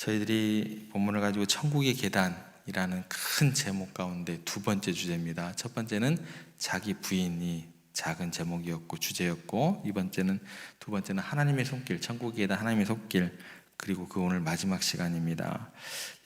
저희들이 본문을 가지고 천국의 계단이라는 큰 제목 가운데 두 번째 주제입니다. 첫 번째는 자기 부인이 작은 제목이었고 주제였고, 두 번째는 하나님의 손길, 천국의 계단, 하나님의 손길, 그리고 그 오늘 마지막 시간입니다.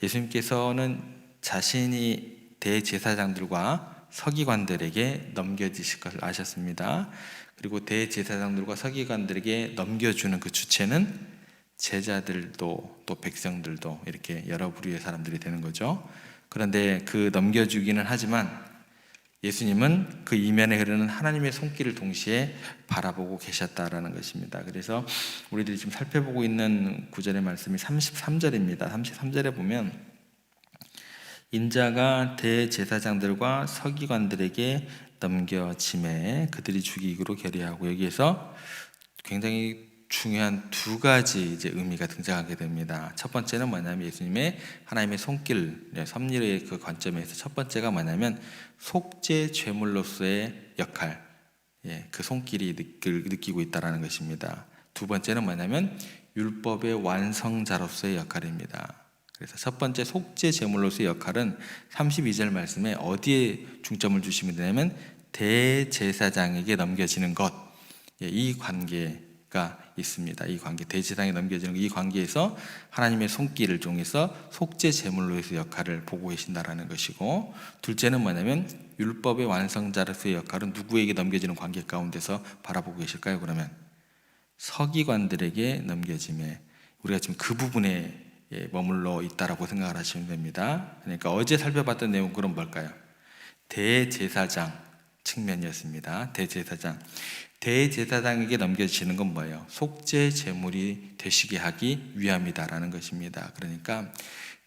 예수님께서는 자신이 대제사장들과 서기관들에게 넘겨지실 것을 아셨습니다. 그리고 대제사장들과 서기관들에게 넘겨주는 그 주체는 제자들도 또 백성들도 이렇게 여러 부류의 사람들이 되는 거죠. 그런데 그 넘겨주기는 하지만 예수님은 그 이면에 흐르는 하나님의 손길을 동시에 바라보고 계셨다라는 것입니다. 그래서 우리들이 지금 살펴보고 있는 구절의 말씀이 33절입니다. 33절에 보면 인자가 대제사장들과 서기관들에게 넘겨짐에 그들이 죽이기로 결의하고, 여기에서 굉장히 중요한 두 가지 의미가 등장하게 됩니다. 첫 번째는 뭐냐면 예수님의 하나님의 손길, 섭리의 그 관점에서 첫 번째가 뭐냐면 속죄 제물로서의 역할, 그 손길이 느끼고 있다는 것입니다. 두 번째는 뭐냐면 율법의 완성자로서의 역할입니다. 그래서 첫 번째 속죄 제물로서의 역할은 32절 말씀에 어디에 중점을 주시면 되냐면 대제사장에게 넘겨지는 것, 이 관계가 있습니다. 이 관계, 대제사장에 넘겨지는 이 관계에서 하나님의 손길을 통해서 속죄 제물로서의 역할을 보고 계신다라는 것이고, 둘째는 뭐냐면 율법의 완성자로서의 역할은 누구에게 넘겨지는 관계 가운데서 바라보고 계실까요? 그러면 서기관들에게 넘겨짐에, 우리가 지금 그 부분에 머물러 있다라고 생각을 하시면 됩니다. 그러니까 어제 살펴봤던 내용은 그럼 뭘까요? 대제사장 측면이었습니다. 대제사장에게 넘겨지는 건 뭐예요? 속죄 제물이 되시게 하기 위함이다라는 것입니다. 그러니까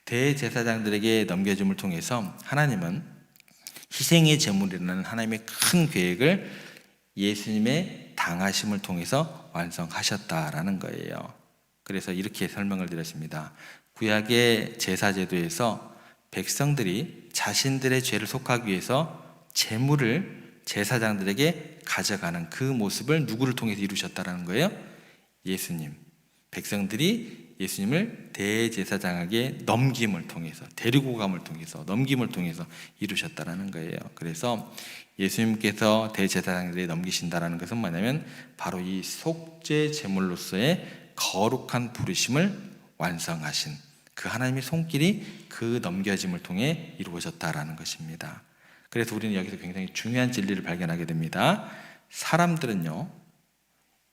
대제사장들에게 넘겨줌을 통해서 하나님은 희생의 제물이라는 하나님의 큰 계획을 예수님의 당하심을 통해서 완성하셨다라는 거예요. 그래서 이렇게 설명을 드렸습니다. 구약의 제사제도에서 백성들이 자신들의 죄를 속하기 위해서 제물을 제사장들에게 가져가는 그 모습을 누구를 통해서 이루셨다는 거예요? 예수님. 백성들이 예수님을 대제사장에게 넘김을 통해서, 데리고 감을 통해서, 넘김을 통해서 이루셨다는 거예요. 그래서 예수님께서 대제사장들에게 넘기신다는 것은 뭐냐면 바로 이 속죄 제물로서의 거룩한 부르심을 완성하신 그 하나님의 손길이 그 넘겨짐을 통해 이루어졌다라는 것입니다. 그래서 우리는 여기서 굉장히 중요한 진리를 발견하게 됩니다. 사람들은요,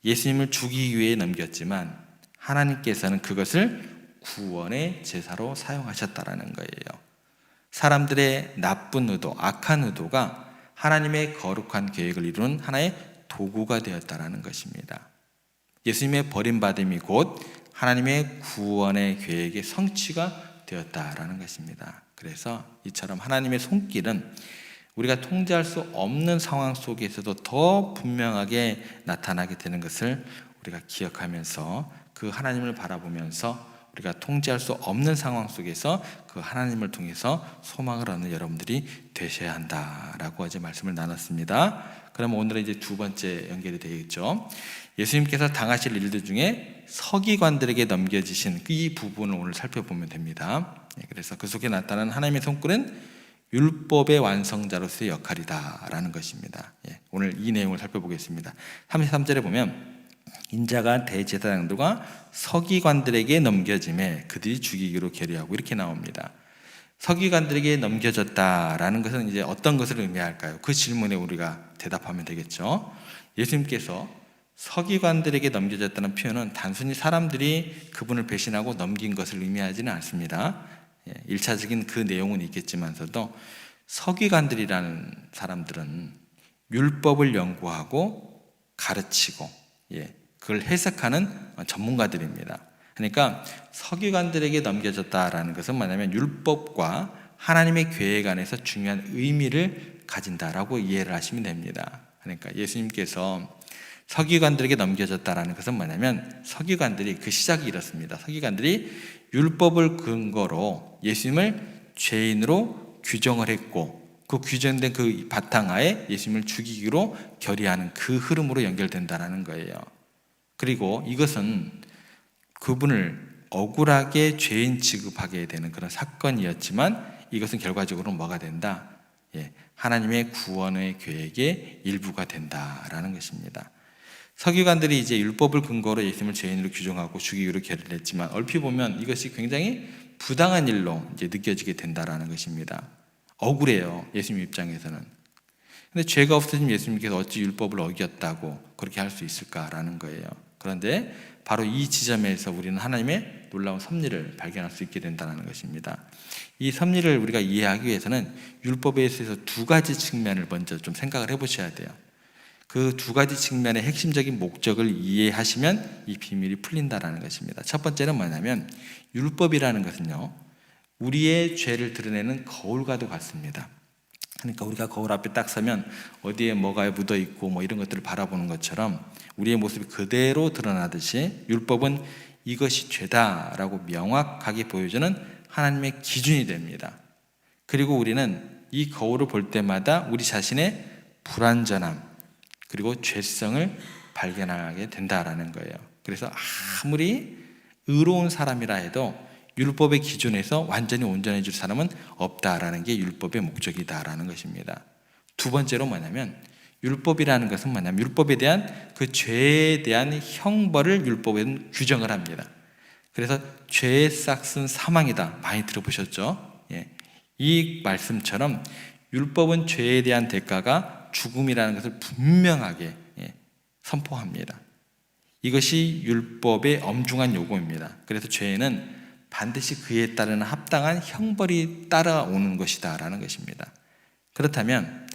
예수님을 죽이기 위해 넘겼지만 하나님께서는 그것을 구원의 제사로 사용하셨다라는 거예요. 사람들의 나쁜 의도, 악한 의도가 하나님의 거룩한 계획을 이루는 하나의 도구가 되었다라는 것입니다. 예수님의 버림받음이 곧 하나님의 구원의 계획의 성취가 되었다라는 것입니다. 그래서 이처럼 하나님의 손길은 우리가 통제할 수 없는 상황 속에서도 더 분명하게 나타나게 되는 것을 우리가 기억하면서, 그 하나님을 바라보면서 우리가 통제할 수 없는 상황 속에서 그 하나님을 통해서 소망을 얻는 여러분들이 되셔야 한다라고 어제 말씀을 나눴습니다. 그럼 오늘은 이제 두 번째 연결이 되겠죠. 예수님께서 당하실 일들 중에 서기관들에게 넘겨지신 이 부분을 오늘 살펴보면 됩니다. 그래서 그 속에 나타나는 하나님의 손길은 율법의 완성자로서의 역할이다라는 것입니다. 오늘 이 내용을 살펴보겠습니다. 33절에 보면 인자가 대제사장들과 서기관들에게 넘겨짐에 그들이 죽이기로 결의하고, 이렇게 나옵니다. 서기관들에게 넘겨졌다라는 것은 이제 어떤 것을 의미할까요? 그 질문에 우리가 대답하면 되겠죠. 예수님께서 서기관들에게 넘겨졌다는 표현은 단순히 사람들이 그분을 배신하고 넘긴 것을 의미하지는 않습니다. 1차적인 그 내용은 있겠지만서도 서기관들이라는 사람들은 율법을 연구하고 가르치고 그걸 해석하는 전문가들입니다. 그러니까 서기관들에게 넘겨졌다라는 것은 뭐냐면 율법과 하나님의 계획 안에서 중요한 의미를 가진다라고 이해를 하시면 됩니다. 그러니까 예수님께서 서기관들에게 넘겨졌다라는 것은 뭐냐면 서기관들이, 그 시작이 이렇습니다. 서기관들이 율법을 근거로 예수님을 죄인으로 규정을 했고, 그 규정된 그 바탕하에 예수님을 죽이기로 결의하는 그 흐름으로 연결된다라는 거예요. 그리고 이것은 그분을 억울하게 죄인 취급하게 되는 그런 사건이었지만 이것은 결과적으로 뭐가 된다? 하나님의 구원의 계획의 일부가 된다라는 것입니다. 서기관들이 이제 율법을 근거로 예수님을 죄인으로 규정하고 죽이기로 결의했지만 얼핏 보면 이것이 굉장히 부당한 일로 이제 느껴지게 된다라는 것입니다. 억울해요, 예수님 입장에서는. 근데 죄가 없으신 예수님께서 어찌 율법을 어겼다고 그렇게 할 수 있을까라는 거예요. 그런데 바로 이 지점에서 우리는 하나님의 놀라운 섭리를 발견할 수 있게 된다는 것입니다. 이 섭리를 우리가 이해하기 위해서는 율법에 있어서 두 가지 측면을 먼저 좀 생각을 해보셔야 돼요. 그 두 가지 측면의 핵심적인 목적을 이해하시면 이 비밀이 풀린다는 것입니다. 첫 번째는 뭐냐면 율법이라는 것은요, 우리의 죄를 드러내는 거울과도 같습니다. 그러니까 우리가 거울 앞에 딱 서면 어디에 뭐가 묻어 있고 뭐 이런 것들을 바라보는 것처럼 우리의 모습이 그대로 드러나듯이 율법은 이것이 죄다라고 명확하게 보여주는 하나님의 기준이 됩니다. 그리고 우리는 이 거울을 볼 때마다 우리 자신의 불완전함 그리고 죄성을 발견하게 된다라는 거예요. 그래서 아무리 의로운 사람이라 해도 율법의 기준에서 완전히 온전해질 사람은 없다라는 게 율법의 목적이다라는 것입니다. 두 번째로 뭐냐면 율법이라는 것은 뭐냐면 율법에 대한 그 죄에 대한 형벌을 율법에는 규정을 합니다. 그래서 죄의 싹은 사망이다. 많이 들어보셨죠? 이 말씀처럼 율법은 죄에 대한 대가가 죽음이라는 것을 분명하게 선포합니다. 이것이 율법의 엄중한 요구입니다. 그래서 죄에는 반드시 그에 따르는 합당한 형벌이 따라오는 것이다 라는 것입니다. 그렇다면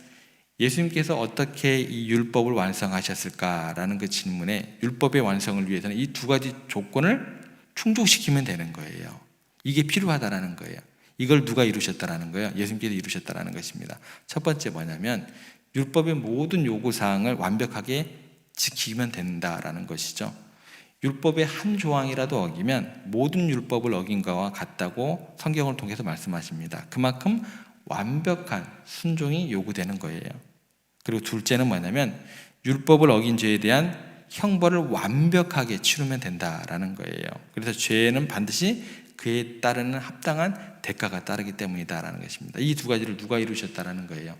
예수님께서 어떻게 이 율법을 완성하셨을까라는 그 질문에 율법의 완성을 위해서는 이 두 가지 조건을 충족시키면 되는 거예요. 이게 필요하다라는 거예요. 이걸 누가 이루셨다라는 거예요? 예수님께서 이루셨다라는 것입니다. 첫 번째 뭐냐면 율법의 모든 요구사항을 완벽하게 지키면 된다라는 것이죠. 율법의 한 조항이라도 어기면 모든 율법을 어긴 것과 같다고 성경을 통해서 말씀하십니다. 그만큼 완벽한 순종이 요구되는 거예요. 그리고 둘째는 뭐냐면 율법을 어긴 죄에 대한 형벌을 완벽하게 치르면 된다라는 거예요. 그래서 죄에는 반드시 그에 따르는 합당한 대가가 따르기 때문이다라는 것입니다. 이 두 가지를 누가 이루셨다라는 거예요?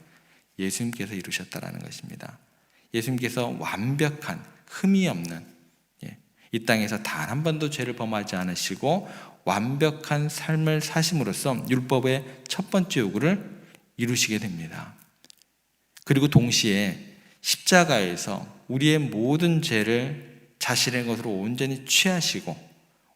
예수님께서 이루셨다라는 것입니다. 예수님께서 완벽한 흠이 없는 이 땅에서 단 한 번도 죄를 범하지 않으시고 완벽한 삶을 사심으로써 율법의 첫 번째 요구를 이루시게 됩니다. 그리고 동시에 십자가에서 우리의 모든 죄를 자신의 것으로 온전히 취하시고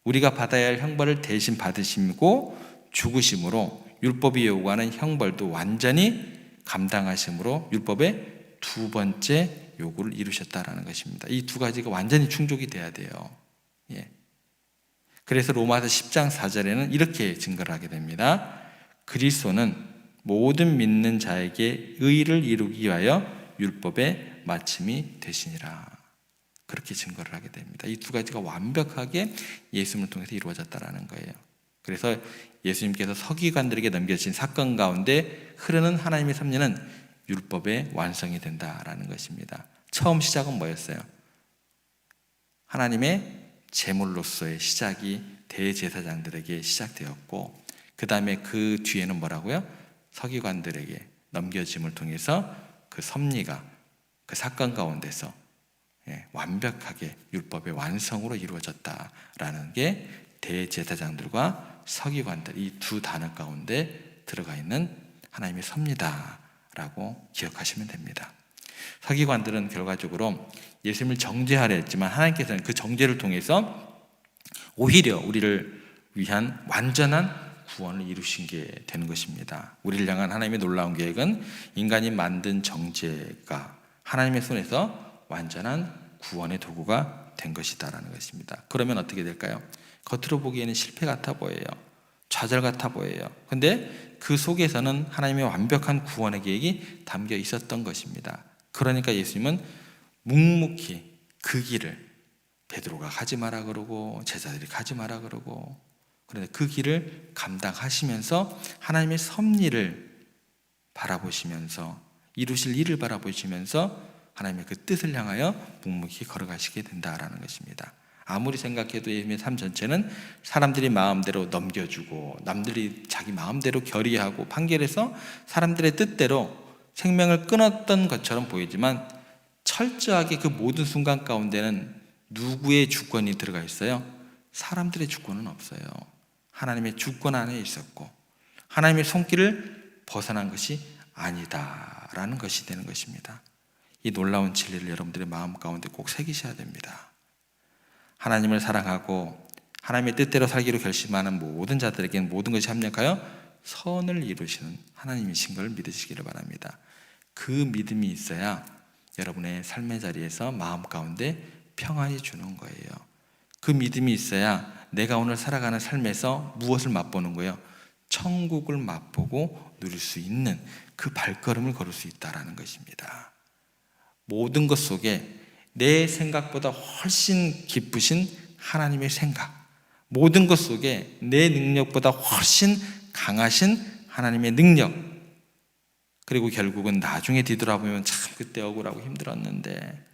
우리가 받아야 할 형벌을 대신 받으시고 죽으심으로 율법이 요구하는 형벌도 완전히 감당하심으로 율법의 두 번째 요구를 이루셨다라는 것입니다. 이 두 가지가 완전히 충족이 돼야 돼요. 그래서 로마서 10장 4절에는 이렇게 증거를 하게 됩니다. 그리스도는 모든 믿는 자에게 의를 이루기 위하여 율법의 마침이 되시니라. 그렇게 증거를 하게 됩니다. 이 두 가지가 완벽하게 예수님을 통해서 이루어졌다라는 거예요. 그래서 예수님께서 서기관들에게 넘겨진 사건 가운데 흐르는 하나님의 섭리는 율법의 완성이 된다라는 것입니다. 처음 시작은 뭐였어요? 하나님의 제물로서의 시작이 대제사장들에게 시작되었고 그 다음에 그 뒤에는 뭐라고요? 서기관들에게 넘겨짐을 통해서 그 섭리가 그 사건 가운데서 완벽하게 율법의 완성으로 이루어졌다라는 게 대제사장들과 서기관들 이 두 단어 가운데 들어가 있는 하나님의 섭리다라고 기억하시면 됩니다. 서기관들은 결과적으로 예수님을 정죄하려 했지만 하나님께서는 그 정죄를 통해서 오히려 우리를 위한 완전한 구원을 이루신 게 되는 것입니다. 우리를 향한 하나님의 놀라운 계획은 인간이 만든 정죄가 하나님의 손에서 완전한 구원의 도구가 된 것이다라는 것입니다. 그러면 어떻게 될까요? 겉으로 보기에는 실패 같아 보여요. 좌절 같아 보여요. 근데 그 속에서는 하나님의 완벽한 구원의 계획이 담겨 있었던 것입니다. 그러니까 예수님은 묵묵히 그 길을 베드로가 가지 마라 그러고 제자들이 가지 마라 그러고 그런데 그 길을 감당하시면서 하나님의 섭리를 바라보시면서 이루실 일을 바라보시면서 하나님의 그 뜻을 향하여 묵묵히 걸어가시게 된다라는 것입니다. 아무리 생각해도 예수님의 삶 전체는 사람들이 마음대로 넘겨주고 남들이 자기 마음대로 결의하고 판결해서 사람들의 뜻대로 생명을 끊었던 것처럼 보이지만 철저하게 그 모든 순간 가운데는 누구의 주권이 들어가 있어요? 사람들의 주권은 없어요. 하나님의 주권 안에 있었고 하나님의 손길을 벗어난 것이 아니다라는 것이 되는 것입니다. 이 놀라운 진리를 여러분들의 마음 가운데 꼭 새기셔야 됩니다. 하나님을 사랑하고 하나님의 뜻대로 살기로 결심하는 모든 자들에게는 모든 것이 합력하여 선을 이루시는 하나님이신 걸 믿으시기를 바랍니다. 그 믿음이 있어야 여러분의 삶의 자리에서 마음 가운데 평안이 주는 거예요. 그 믿음이 있어야 내가 오늘 살아가는 삶에서 무엇을 맛보는 거예요? 천국을 맛보고 누릴 수 있는 그 발걸음을 걸을 수 있다는 것입니다. 모든 것 속에 내 생각보다 훨씬 기쁘신 하나님의 생각, 모든 것 속에 내 능력보다 훨씬 강하신 하나님의 능력, 그리고 결국은 나중에 뒤돌아보면 참 그때 억울하고 힘들었는데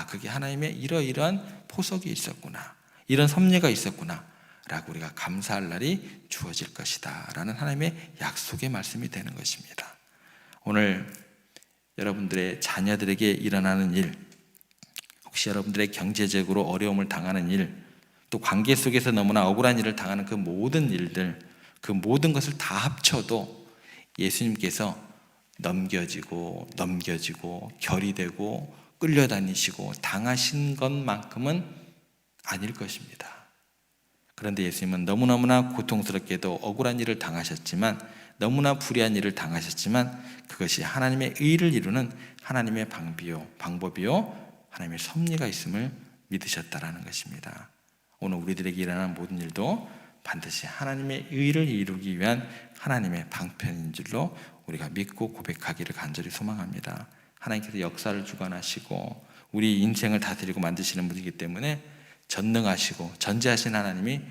그게 하나님의 이러이러한 포석이 있었구나, 이런 섭리가 있었구나 라고 우리가 감사할 날이 주어질 것이다 라는 하나님의 약속의 말씀이 되는 것입니다. 오늘 여러분들의 자녀들에게 일어나는 일, 혹시 여러분들의 경제적으로 어려움을 당하는 일, 또 관계 속에서 너무나 억울한 일을 당하는 그 모든 일들, 그 모든 것을 다 합쳐도 예수님께서 넘겨지고 결의되고 끌려다니시고 당하신 것만큼은 아닐 것입니다. 그런데 예수님은 너무너무나 고통스럽게도 억울한 일을 당하셨지만, 너무나 불의한 일을 당하셨지만 그것이 하나님의 의를 이루는 하나님의 방법이요 하나님의 섭리가 있음을 믿으셨다라는 것입니다. 오늘 우리들에게 일어나는 모든 일도 반드시 하나님의 의를 이루기 위한 하나님의 방편인 줄로 우리가 믿고 고백하기를 간절히 소망합니다. 하나님께서 역사를 주관하시고 우리 인생을 다스리고 만드시는 분이기 때문에 전능하시고 전지하신 하나님이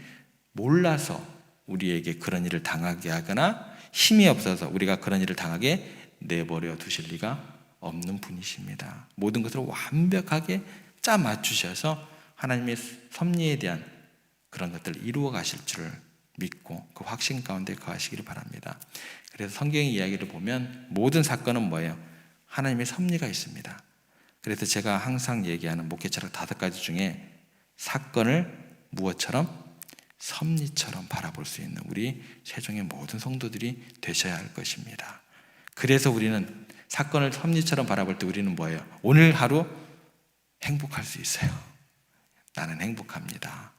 몰라서 우리에게 그런 일을 당하게 하거나 힘이 없어서 우리가 그런 일을 당하게 내버려 두실 리가 없는 분이십니다. 모든 것을 완벽하게 짜 맞추셔서 하나님의 섭리에 대한 그런 것들을 이루어 가실 줄 믿고 그 확신 가운데 거하시기를 바랍니다. 그래서 성경의 이야기를 보면 모든 사건은 뭐예요? 하나님의 섭리가 있습니다. 그래서 제가 항상 얘기하는 목회 철학 5가지 중에 사건을 무엇처럼? 섭리처럼 바라볼 수 있는 우리 세종의 모든 성도들이 되셔야 할 것입니다. 그래서 우리는 사건을 섭리처럼 바라볼 때 우리는 뭐예요? 오늘 하루 행복할 수 있어요. 나는 행복합니다.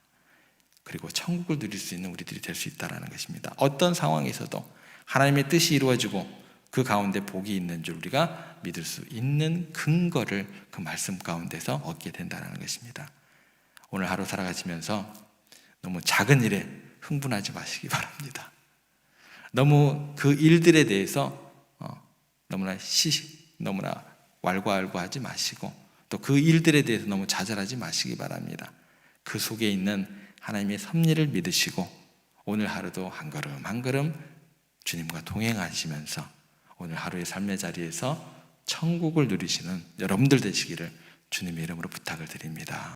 그리고 천국을 누릴 수 있는 우리들이 될 수 있다는 것입니다. 어떤 상황에서도 하나님의 뜻이 이루어지고 그 가운데 복이 있는 줄 우리가 믿을 수 있는 근거를 그 말씀 가운데서 얻게 된다는 것입니다. 오늘 하루 살아가시면서 너무 작은 일에 흥분하지 마시기 바랍니다. 너무 그 일들에 대해서 너무나 왈가왈부하지 마시고 또 그 일들에 대해서 너무 좌절하지 마시기 바랍니다. 그 속에 있는 하나님의 섭리를 믿으시고 오늘 하루도 한 걸음 한 걸음 주님과 동행하시면서 오늘 하루의 삶의 자리에서 천국을 누리시는 여러분들 되시기를 주님의 이름으로 부탁을 드립니다.